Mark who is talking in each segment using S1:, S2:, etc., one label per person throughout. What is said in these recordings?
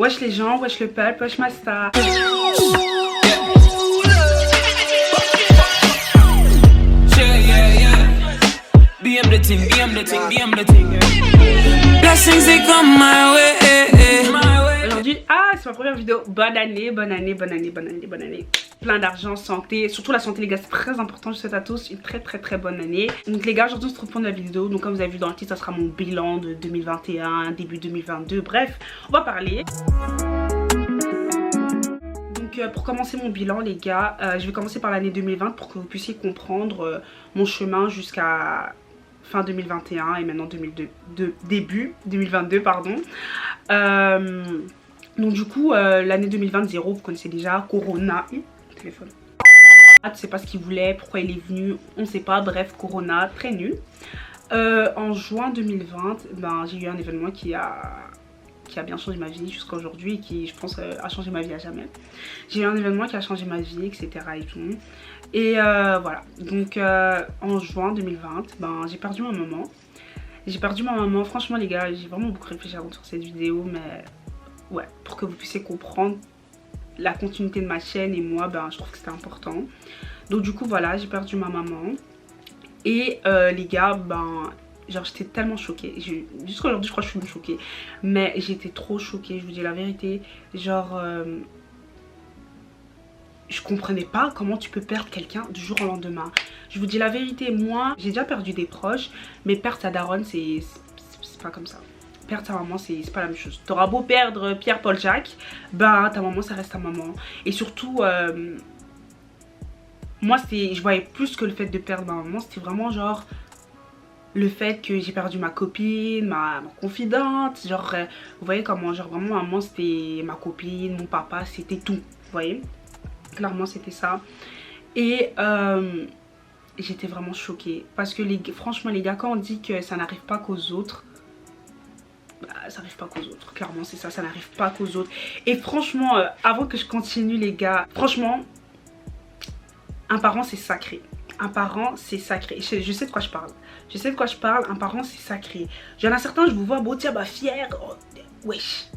S1: Wesh les gens, wesh le peuple, wesh ma star. Aujourd'hui, c'est ma première vidéo. Bonne année, bonne année, bonne année, bonne année, bonne année. Plein d'argent, santé, surtout la santé les gars, c'est très important. Je souhaite à tous une très bonne année. Donc les gars, aujourd'hui on se retrouve pour la vidéo. Donc comme vous avez vu dans le titre, ça sera mon bilan de 2021, début 2022. Bref, on va parler. Donc pour commencer mon bilan les gars, je vais commencer par l'année 2020 pour que vous puissiez comprendre mon chemin jusqu'à fin 2021 et maintenant début 2022 pardon. Donc du coup l'année 2020, vous connaissez déjà, Corona, téléphone. Je sais pas ce qu'il voulait, pourquoi il est venu, on sait pas, bref Corona, très nul. En juin 2020, j'ai eu un événement qui a bien changé ma vie jusqu'à aujourd'hui et qui je pense a changé ma vie à jamais. J'ai eu un événement qui a changé ma vie, etc. et tout. Et voilà, donc en juin 2020, j'ai perdu ma maman. J'ai perdu ma maman, franchement les gars, j'ai vraiment beaucoup réfléchi avant sur cette vidéo, mais ouais, pour que vous puissiez comprendre la continuité de ma chaîne et moi, je trouve que c'était important. Donc du coup voilà, j'ai perdu ma maman. Et les gars, genre j'étais tellement choquée. Jusqu'à aujourd'hui je crois que je suis choquée. Mais j'étais trop choquée, je vous dis la vérité. Genre je comprenais pas comment tu peux perdre quelqu'un du jour au lendemain. Je vous dis la vérité, moi j'ai déjà perdu des proches. Mais perdre sa daronne c'est pas comme ça. Perdre ta maman c'est pas la même chose. T'auras beau perdre Pierre, Paul, Jacques, ta maman ça reste ta maman. Et surtout moi je voyais plus que le fait de perdre ma maman. C'était vraiment genre le fait que j'ai perdu ma copine, ma confidente. Genre vous voyez comment, genre vraiment ma maman c'était ma copine, mon papa c'était tout, vous voyez. Clairement c'était ça. Et j'étais vraiment choquée. Parce que franchement les gars, quand on dit que ça n'arrive pas qu'aux autres, ça n'arrive pas qu'aux autres. Clairement c'est ça n'arrive pas qu'aux autres. Et franchement avant que je continue les gars, franchement un parent c'est sacré. Un parent c'est sacré. Je sais de quoi je parle. Je sais de quoi je parle. Un parent c'est sacré. J'en ai certains, je vous vois beau tiens fière. Oh, wesh.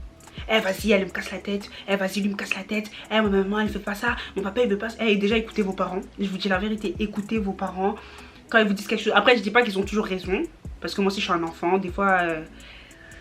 S1: Eh vas-y, elle me casse la tête. Eh vas-y, lui me casse la tête. Eh ma maman elle fait pas ça. Mon papa il veut pas ça. Eh déjà écoutez vos parents. Je vous dis la vérité, écoutez vos parents. Quand ils vous disent quelque chose. Après je dis pas qu'ils ont toujours raison. Parce que moi aussi je suis un enfant. Des fois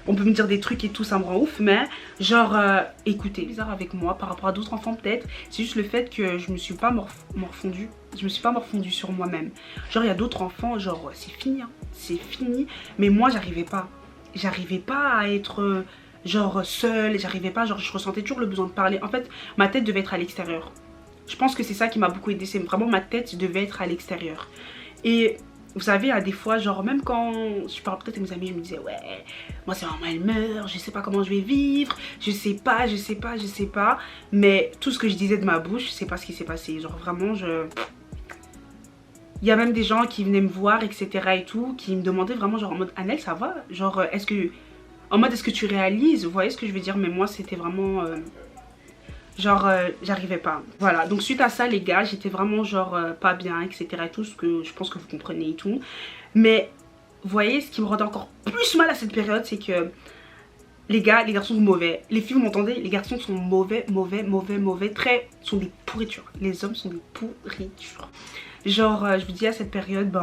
S1: on peut me dire des trucs et tout, ça me rend ouf. Mais genre écoutez, bizarre avec moi par rapport à d'autres enfants peut-être. C'est juste le fait que je me suis pas morfondue. Je me suis pas morfondue sur moi-même. Genre il y a d'autres enfants, genre c'est fini hein. C'est fini. Mais moi j'arrivais pas. J'arrivais pas à être genre seule. J'arrivais pas, genre je ressentais toujours le besoin de parler. En fait ma tête devait être à l'extérieur. Je pense que c'est ça qui m'a beaucoup aidé. C'est vraiment ma tête devait être à l'extérieur. Et vous savez, à des fois, genre même quand je parle peut-être avec mes amis, je me disais ouais, moi c'est maman elle meurt, je sais pas comment je vais vivre, je sais pas. Mais tout ce que je disais de ma bouche, c'est pas ce qui s'est passé. Genre vraiment, il y a même des gens qui venaient me voir, etc. et tout, qui me demandaient vraiment genre en mode Annelle ça va? Genre est-ce que tu réalises? Vous voyez ce que je veux dire? Mais moi c'était vraiment genre j'arrivais pas. Voilà, donc suite à ça les gars, j'étais vraiment genre pas bien, etc. et tout, ce que je pense que vous comprenez et tout. Mais vous voyez, ce qui me rendait encore plus mal à cette période, c'est que les gars, les garçons sont mauvais. Les filles, vous m'entendez? Les garçons sont mauvais. Sont des pourritures. Les hommes sont des pourritures. Genre je vous dis, à cette période,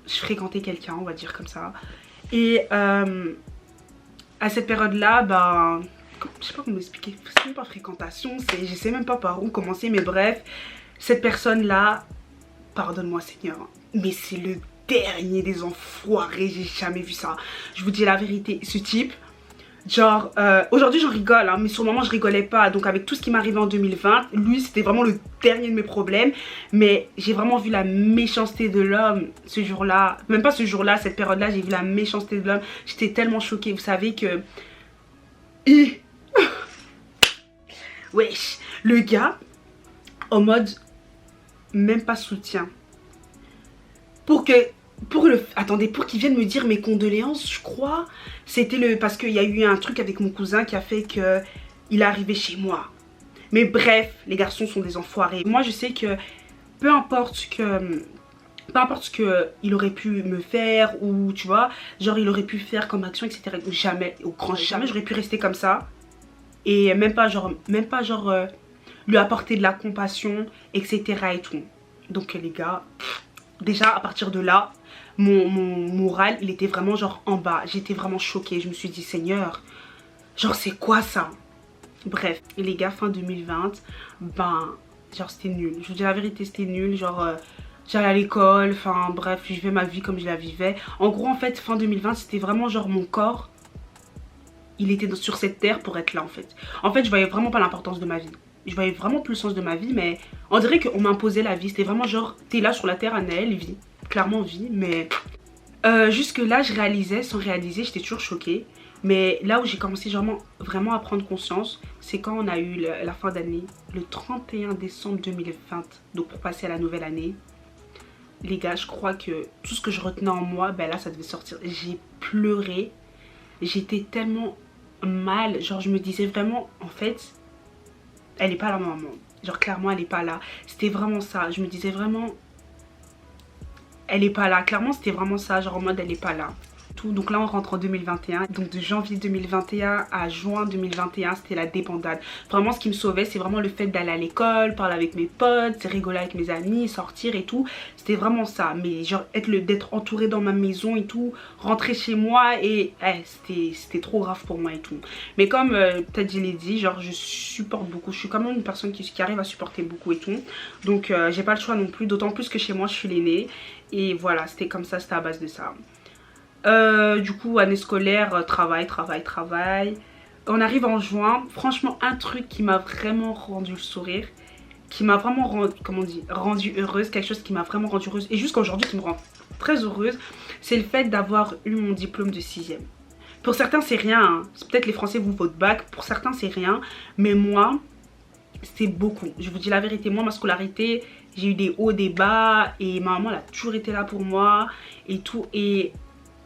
S1: je fréquentais quelqu'un, on va dire comme ça. Et à cette période là, je sais pas comment expliquer, c'est même pas fréquentation, je sais même pas par où commencer, mais bref, cette personne là, pardonne-moi Seigneur, mais c'est le dernier des enfoirés, j'ai jamais vu ça. Je vous dis la vérité, ce type, genre, aujourd'hui j'en rigole, hein, mais sur le moment je rigolais pas, donc avec tout ce qui m'arrivait en 2020, lui c'était vraiment le dernier de mes problèmes, mais j'ai vraiment vu la méchanceté de l'homme ce jour-là, même pas ce jour-là, cette période-là, j'ai vu la méchanceté de l'homme, j'étais tellement choquée, vous savez que... Wesh, le gars, en mode, même pas soutien. Pour qu'il vienne me dire mes condoléances, je crois. C'était parce qu'il y a eu un truc avec mon cousin qui a fait que il est arrivé chez moi. Mais bref, les garçons sont des enfoirés. Moi, je sais que peu importe ce qu'il aurait pu me faire, ou tu vois, genre il aurait pu faire comme action, etc. Jamais, au grand jamais, j'aurais pu rester comme ça. et même pas genre lui apporter de la compassion, etc. et tout. Donc les gars, déjà à partir de là, mon moral il était vraiment genre en bas. J'étais vraiment choquée, je me suis dit Seigneur, genre c'est quoi ça? Bref, et les gars, fin 2020, ben genre c'était nul. Je vous dis la vérité, c'était nul, genre j'allais à l'école, enfin bref, je vivais ma vie comme je la vivais. En gros en fait, fin 2020, c'était vraiment genre mon corps, il était sur cette terre pour être là en fait. En fait, je voyais vraiment pas l'importance de ma vie. Je voyais vraiment plus le sens de ma vie, mais on dirait qu'on m'imposait la vie. C'était vraiment genre, t'es là sur la terre, Anaël, vie. Clairement vie, mais jusque là, je réalisais, sans réaliser, j'étais toujours choquée. Mais là où j'ai commencé vraiment à prendre conscience, c'est quand on a eu la fin d'année, le 31 décembre 2020, donc pour passer à la nouvelle année. Les gars, je crois que tout ce que je retenais en moi, ben là, ça devait sortir. J'ai pleuré, j'étais tellement mal, genre je me disais vraiment, en fait, elle est pas là maman, genre clairement elle est pas là. C'était vraiment ça, je me disais vraiment, elle est pas là, clairement c'était vraiment ça, genre en mode elle est pas là. Donc là on rentre en 2021, donc de janvier 2021 à juin 2021 c'était la débandade. Vraiment ce qui me sauvait c'est vraiment le fait d'aller à l'école, parler avec mes potes, rigoler avec mes amis, sortir et tout. C'était vraiment ça, mais genre d'être entourée dans ma maison et tout, rentrer chez moi et c'était trop grave pour moi et tout. Mais comme peut-être je l'ai dit, genre je supporte beaucoup, je suis quand même une personne qui arrive à supporter beaucoup et tout. Donc j'ai pas le choix non plus, d'autant plus que chez moi je suis l'aînée. Et voilà, c'était comme ça, c'était à base de ça. Du coup année scolaire, travail. On arrive en juin, franchement un truc qui m'a vraiment rendu le sourire, qui m'a vraiment rendu heureuse, quelque chose qui m'a vraiment rendu heureuse et jusqu'à aujourd'hui qui me rend très heureuse, c'est le fait d'avoir eu mon diplôme de 6e. Pour certains c'est rien, hein. Peut-être les Français vous votre bac, pour certains c'est rien, mais moi c'est beaucoup. Je vous dis la vérité, moi ma scolarité, j'ai eu des hauts, des bas et ma maman elle a toujours été là pour moi et tout. Et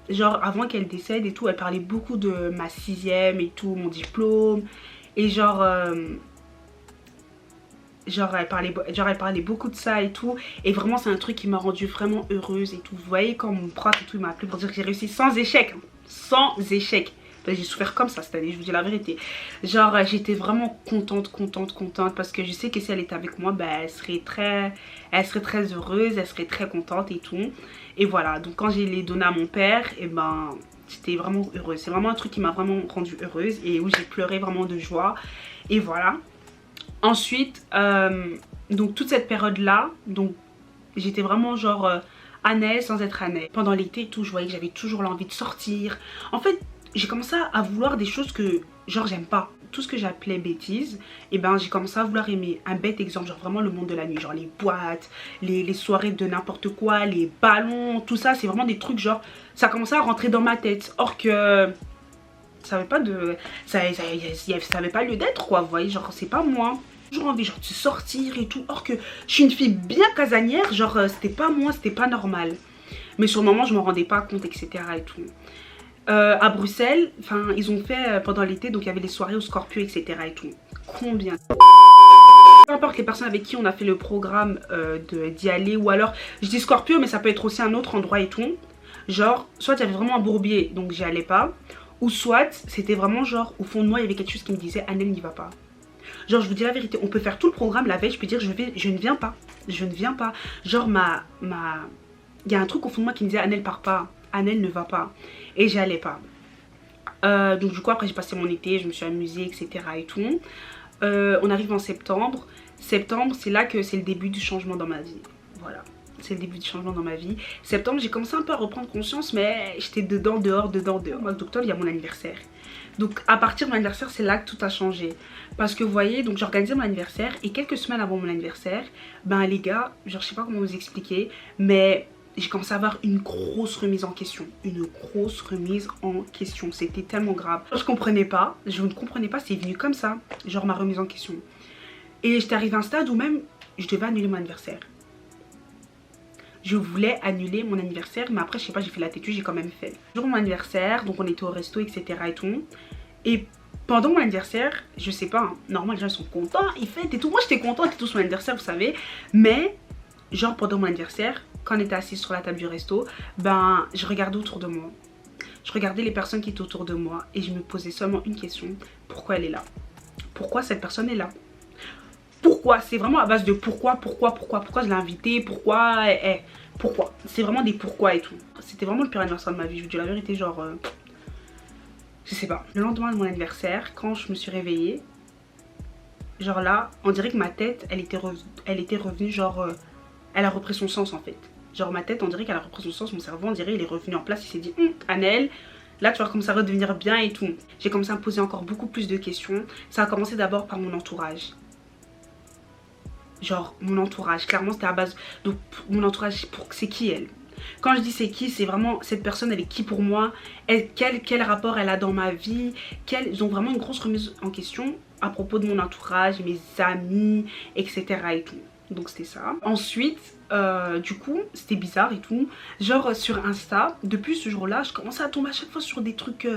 S1: genre avant qu'elle décède et tout, elle parlait beaucoup de ma 6e et tout, mon diplôme. Et genre elle parlait beaucoup de ça et tout. Et vraiment c'est un truc qui m'a rendue vraiment heureuse et tout. Vous voyez quand mon prof et tout il m'a appelé pour dire que j'ai réussi sans échec, hein. Sans échec. Enfin, j'ai souffert comme ça cette année, je vous dis la vérité. Genre j'étais vraiment contente parce que je sais que si elle était avec moi, bah, elle serait très heureuse, elle serait très contente et tout. Et voilà, donc quand j'ai les donné à mon père, et ben j'étais vraiment heureuse. C'est vraiment un truc qui m'a vraiment rendue heureuse et où j'ai pleuré vraiment de joie. Et voilà. Ensuite, donc toute cette période-là, donc j'étais vraiment genre Anaël sans être Anaël. Pendant l'été et tout, je voyais que j'avais toujours l'envie de sortir. En fait, j'ai commencé à vouloir des choses que genre j'aime pas. Tout ce que j'appelais bêtises, et ben j'ai commencé à vouloir aimer. Un bête exemple, genre vraiment le monde de la nuit, genre les boîtes, les soirées de n'importe quoi, les ballons, tout ça, c'est vraiment des trucs genre, ça a commencé à rentrer dans ma tête. Or que ça avait pas de, ça avait pas lieu d'être quoi, vous voyez, genre c'est pas moi. J'ai envie genre de sortir et tout, or que je suis une fille bien casanière, genre c'était pas moi, c'était pas normal. Mais sur le moment je m'en rendais pas compte, etc. et tout. À Bruxelles, enfin ils ont fait pendant l'été, donc il y avait les soirées au Scorpio, etc. et tout. Combien? Peu importe les personnes avec qui on a fait le programme d'y aller, ou alors je dis Scorpio mais ça peut être aussi un autre endroit et tout. Genre soit il y avait vraiment un bourbier donc j'y allais pas, ou soit c'était vraiment genre au fond de moi il y avait quelque chose qui me disait Annelle n'y va pas. Genre je vous dis la vérité, on peut faire tout le programme la veille, je peux dire je ne viens pas, je ne viens pas. Genre il y a un truc au fond de moi qui me disait Annelle part pas, Annelle ne va pas. Et j'y allais pas. Donc du coup après j'ai passé mon été, je me suis amusée, etc. et tout. On arrive en septembre. Septembre c'est là que c'est le début du changement dans ma vie. Voilà, c'est le début du changement dans ma vie. Septembre j'ai commencé un peu à reprendre conscience, mais j'étais dedans, dehors, dedans, dehors. Au mois d'octobre il y a mon anniversaire. Donc à partir de mon anniversaire c'est là que tout a changé. Parce que vous voyez, donc j'ai organisé mon anniversaire et quelques semaines avant mon anniversaire, ben les gars, genre je sais pas comment vous expliquer, mais j'ai commencé à avoir une grosse remise en question. Une grosse remise en question. C'était tellement grave. Je comprenais pas. Je ne comprenais pas. C'est venu comme ça. Genre ma remise en question. Et j'étais arrivée à un stade où même je devais annuler mon anniversaire. Je voulais annuler mon anniversaire. Mais après, je sais pas, j'ai fait la têtue. J'ai quand même fait. Le jour de mon anniversaire. Donc on était au resto, etc. et tout. Et pendant mon anniversaire, je sais pas. Hein, normalement, les gens ils sont contents. Ils fêtent et tout. Moi, j'étais contente et tout sur mon anniversaire, vous savez. Mais genre pendant mon anniversaire, quand on était assis sur la table du resto, ben je regardais autour de moi. Je regardais les personnes qui étaient autour de moi et je me posais seulement une question: pourquoi elle est là? pourquoi cette personne est là. Pourquoi, c'est vraiment à base de pourquoi je l'ai invité, pourquoi. C'est vraiment des pourquoi et tout. C'était vraiment le pire anniversaire de ma vie, je vous dis la vérité, genre je sais pas. Le lendemain de mon anniversaire, quand je me suis réveillée, genre là, on dirait que ma tête, elle était revenue, genre elle a repris son sens en fait. Genre ma tête, on dirait qu'elle a repris son sens, mon cerveau, on dirait il est revenu en place, il s'est dit Annelle, là tu vas commencer à redevenir bien et tout. J'ai commencé à me poser encore beaucoup plus de questions. Ça a commencé d'abord par mon entourage. Genre mon entourage, clairement c'était à base. Donc mon entourage, c'est qui elle? Quand je dis c'est qui, c'est vraiment cette personne, elle est qui pour moi, quel rapport elle a dans ma vie, ils ont vraiment une grosse remise en question à propos de mon entourage, mes amis, etc. et tout. Donc c'était ça. Ensuite, du coup, c'était bizarre et tout. Genre sur Insta, depuis ce jour-là, je commençais à tomber à chaque fois sur des trucs,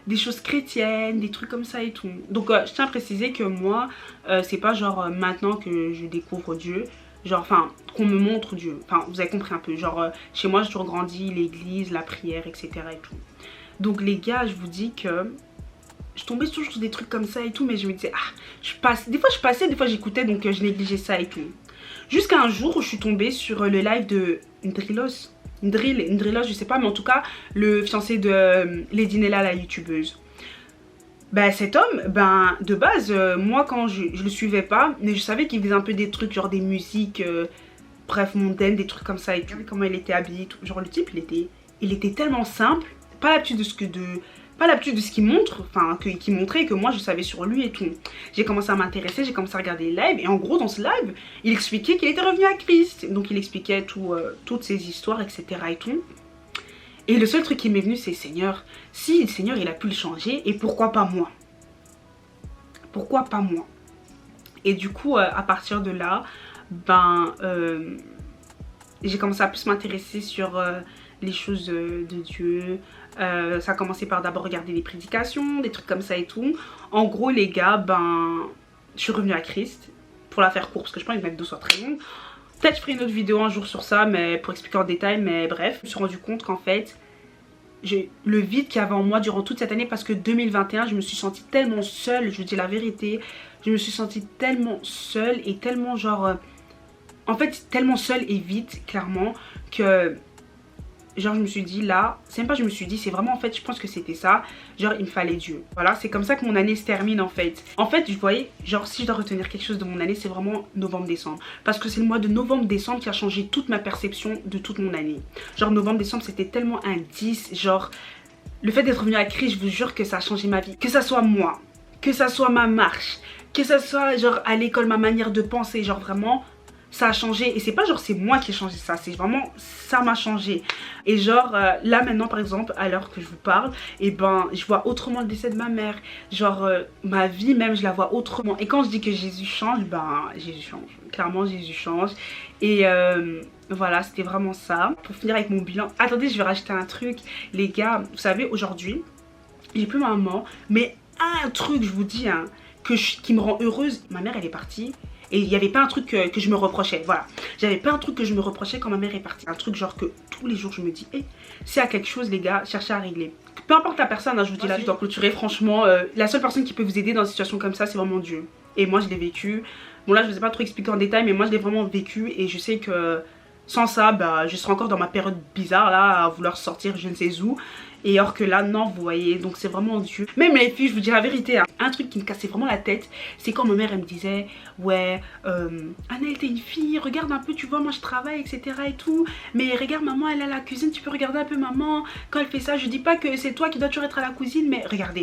S1: des choses chrétiennes, des trucs comme ça et tout. Donc je tiens à préciser que moi, c'est pas genre maintenant que je découvre Dieu. Genre, enfin, qu'on me montre Dieu. Enfin, vous avez compris un peu. Genre, chez moi, j'ai toujours grandi, l'église, la prière, etc. et tout. Donc, les gars, je vous dis que je tombais toujours sur des trucs comme ça et tout. Mais je me disais, des fois, je passais, des fois, j'écoutais. Donc, je négligeais ça et tout. Jusqu'à un jour où je suis tombée sur le live de Ndrillos. Ndrillos, je sais pas. Mais en tout cas, le fiancé de Lady Nella, la youtubeuse. Ben cet homme, ben de base, moi quand je le suivais pas, mais je savais qu'il faisait un peu des trucs, genre des musiques, bref, mondaines, des trucs comme ça et tout. Comment il était habillé, tout. Genre le type, il était tellement simple, pas l'habitude de ce qu'il montre, enfin qu'il montrait, que moi je savais sur lui et tout. J'ai commencé à m'intéresser, j'ai commencé à regarder les lives, et en gros dans ce live, il expliquait qu'il était revenu à Christ. Donc il expliquait toutes ses histoires, etc. et tout. Et le seul truc qui m'est venu, c'est Seigneur, si le Seigneur il a pu le changer, et pourquoi pas moi? Pourquoi pas moi? Et du coup, à partir de là, ben, j'ai commencé à plus m'intéresser sur les choses de Dieu. Ça a commencé par d'abord regarder les prédications, des trucs comme ça et tout. En gros, les gars, ben, je suis revenue à Christ, pour la faire courte, parce que je pense que ma vidéo soit très longue. Peut-être je ferai une autre vidéo un jour sur ça, mais pour expliquer en détail, mais bref. Je me suis rendu compte qu'en fait, le vide qu'il y avait en moi durant toute cette année, parce que 2021, je me suis sentie tellement seule, je vous dis la vérité. Je me suis sentie tellement seule et tellement genre... en fait, tellement seule et vide, clairement, que... genre je me suis dit là, c'est même pas je me suis dit, c'est vraiment en fait je pense que c'était ça, genre il me fallait Dieu. Voilà, c'est comme ça que mon année se termine en fait. En fait, vous voyez, genre si je dois retenir quelque chose de mon année, c'est vraiment novembre-décembre. Parce que c'est le mois de novembre-décembre qui a changé toute ma perception de toute mon année. Genre novembre-décembre c'était tellement un 10, genre le fait d'être revenu à Christ, je vous jure que ça a changé ma vie. Que ça soit moi, que ça soit ma marche, que ça soit genre à l'école ma manière de penser, genre vraiment... ça a changé, et c'est pas genre c'est moi qui ai changé ça, c'est vraiment ça m'a changé. Et genre là maintenant par exemple, à l'heure que je vous parle, et ben je vois autrement le décès de ma mère. Genre ma vie même je la vois autrement. Et quand je dis que Jésus change, ben Jésus change, clairement Jésus change. Et voilà, c'était vraiment ça. Pour finir avec mon bilan, attendez, je vais rajouter un truc. Les gars, vous savez aujourd'hui j'ai plus ma maman, mais un truc je vous dis hein, qui me rend heureuse. Ma mère elle est partie. Et il n'y avait pas un truc que je me reprochais, voilà. J'avais pas un truc que je me reprochais quand ma mère est partie. Un truc genre que tous les jours je me dis, hey, s'il y a quelque chose les gars, cherchez à régler. Peu importe la personne, hein, je vous dis là, je dois clôturer franchement. La seule personne qui peut vous aider dans une situation comme ça, c'est vraiment Dieu. Et moi je l'ai vécu. Bon là je ne vous ai pas trop expliqué en détail, mais moi je l'ai vraiment vécu. Et je sais que sans ça, bah, je serais encore dans ma période bizarre là, à vouloir sortir je ne sais où. Et or que là, non, vous voyez, donc c'est vraiment Dieu. Même les filles, je vous dis la vérité, hein, un truc qui me cassait vraiment la tête, c'est quand ma mère, elle me disait, ouais, Annelle, t'es une fille, regarde un peu, tu vois, moi je travaille, etc. et tout. Mais regarde, maman, elle est à la cuisine, tu peux regarder un peu maman, quand elle fait ça. Je dis pas que c'est toi qui dois toujours être à la cuisine, mais regardez.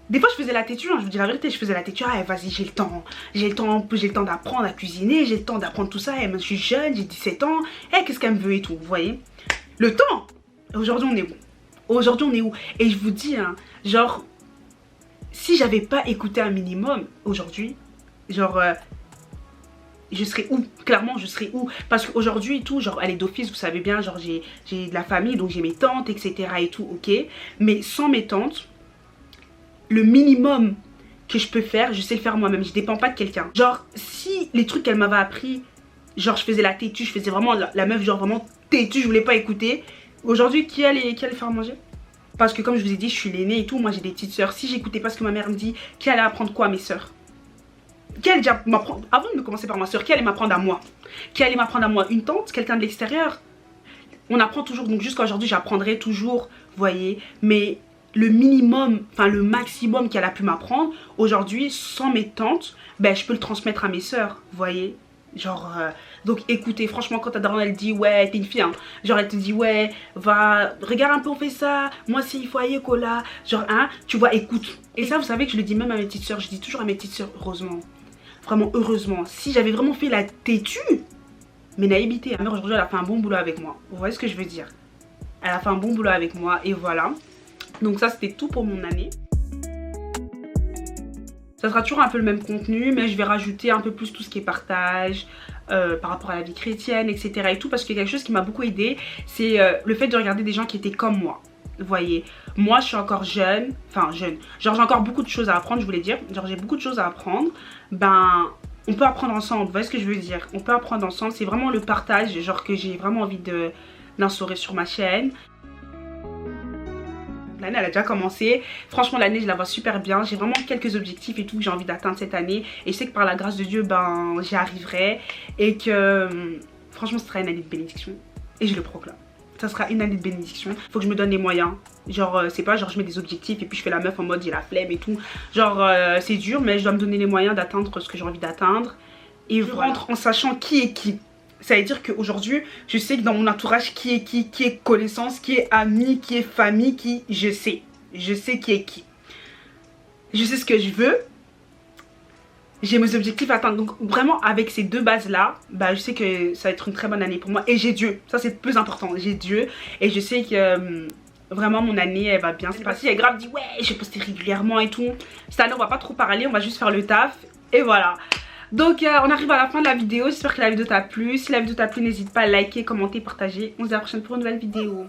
S1: Des fois je faisais la têtue, hein, je vous dis la vérité, je faisais la têtue, ah vas-y j'ai le temps d'apprendre à cuisiner, j'ai le temps d'apprendre tout ça, et je suis jeune, j'ai 17 ans, et qu'est-ce qu'elle me veut et tout, vous voyez. Le temps, aujourd'hui on est où? Aujourd'hui on est où? Et je vous dis, hein, genre, si j'avais pas écouté un minimum aujourd'hui, genre, je serais où? Clairement, je serais où? Parce qu'aujourd'hui et tout, genre, elle est d'office, vous savez bien, genre, j'ai de la famille, donc j'ai mes tantes, etc. et tout, ok. Mais sans mes tantes, le minimum que je peux faire, je sais le faire moi-même, je dépends pas de quelqu'un. Genre, si les trucs qu'elle m'avait appris, genre, je faisais la têtue, je faisais vraiment la meuf, genre, vraiment têtue, je voulais pas écouter. Aujourd'hui, qui allait faire manger? Parce que comme je vous ai dit, je suis l'aînée et tout. Moi j'ai des petites soeurs. Si j'écoutais pas ce que ma mère me dit, qui allait apprendre quoi à mes soeurs? Qui allait déjà m'apprendre, avant de commencer par ma soeur, qui allait m'apprendre à moi? Qui allait m'apprendre à moi? Une tante? Quelqu'un de l'extérieur? On apprend toujours, donc jusqu'à aujourd'hui j'apprendrai toujours, vous voyez. Mais le minimum, enfin le maximum qu'elle a pu m'apprendre, aujourd'hui sans mes tantes, ben je peux le transmettre à mes soeurs, vous voyez. Genre, donc écoutez, franchement quand ta daronne elle dit ouais, t'es une fille hein, genre elle te dit ouais, va, regarde un peu on fait ça, moi si il faut aller cola, genre hein, tu vois, écoute. Et ça vous savez que je le dis même à mes petites soeurs, je dis toujours à mes petites soeurs, heureusement, vraiment heureusement, si j'avais vraiment fait la têtue, mais naïveté, ma mère aujourd'hui elle a fait un bon boulot avec moi, vous voyez ce que je veux dire, elle a fait un bon boulot avec moi et voilà. Donc ça c'était tout pour mon année. Ça sera toujours un peu le même contenu, mais je vais rajouter un peu plus tout ce qui est partage par rapport à la vie chrétienne, etc. et tout, parce que quelque chose qui m'a beaucoup aidé, c'est le fait de regarder des gens qui étaient comme moi. Vous voyez, moi je suis encore jeune, enfin jeune, genre j'ai encore beaucoup de choses à apprendre, je voulais dire, genre j'ai beaucoup de choses à apprendre, ben on peut apprendre ensemble, vous voyez ce que je veux dire, on peut apprendre ensemble, c'est vraiment le partage, genre que j'ai vraiment envie d'instaurer sur ma chaîne. L'année elle a déjà commencé, franchement l'année je la vois super bien, j'ai vraiment quelques objectifs et tout que j'ai envie d'atteindre cette année et je sais que par la grâce de Dieu ben j'y arriverai et que franchement ce sera une année de bénédiction et je le proclame. Ça sera une année de bénédiction, faut que je me donne les moyens, genre c'est pas genre je mets des objectifs et puis je fais la meuf en mode j'ai la flemme et tout, genre c'est dur mais je dois me donner les moyens d'atteindre ce que j'ai envie d'atteindre et je rentre en sachant qui est qui. Ça veut dire qu'aujourd'hui, je sais que dans mon entourage, qui est connaissance, qui est ami, qui est famille, qui... Je sais qui est qui. Je sais ce que je veux. J'ai mes objectifs à atteindre. Donc vraiment, avec ces deux bases-là, bah, je sais que ça va être une très bonne année pour moi. Et j'ai Dieu. Ça, c'est le plus important. J'ai Dieu. Et je sais que... vraiment mon année elle va bien se passer. Elle grave dit ouais j'ai posté régulièrement et tout. Cette année on va pas trop parler, on va juste faire le taf. Et voilà. Donc on arrive à la fin de la vidéo, j'espère que la vidéo t'a plu. Si la vidéo t'a plu n'hésite pas à liker, commenter, partager. On se dit à la prochaine pour une nouvelle vidéo.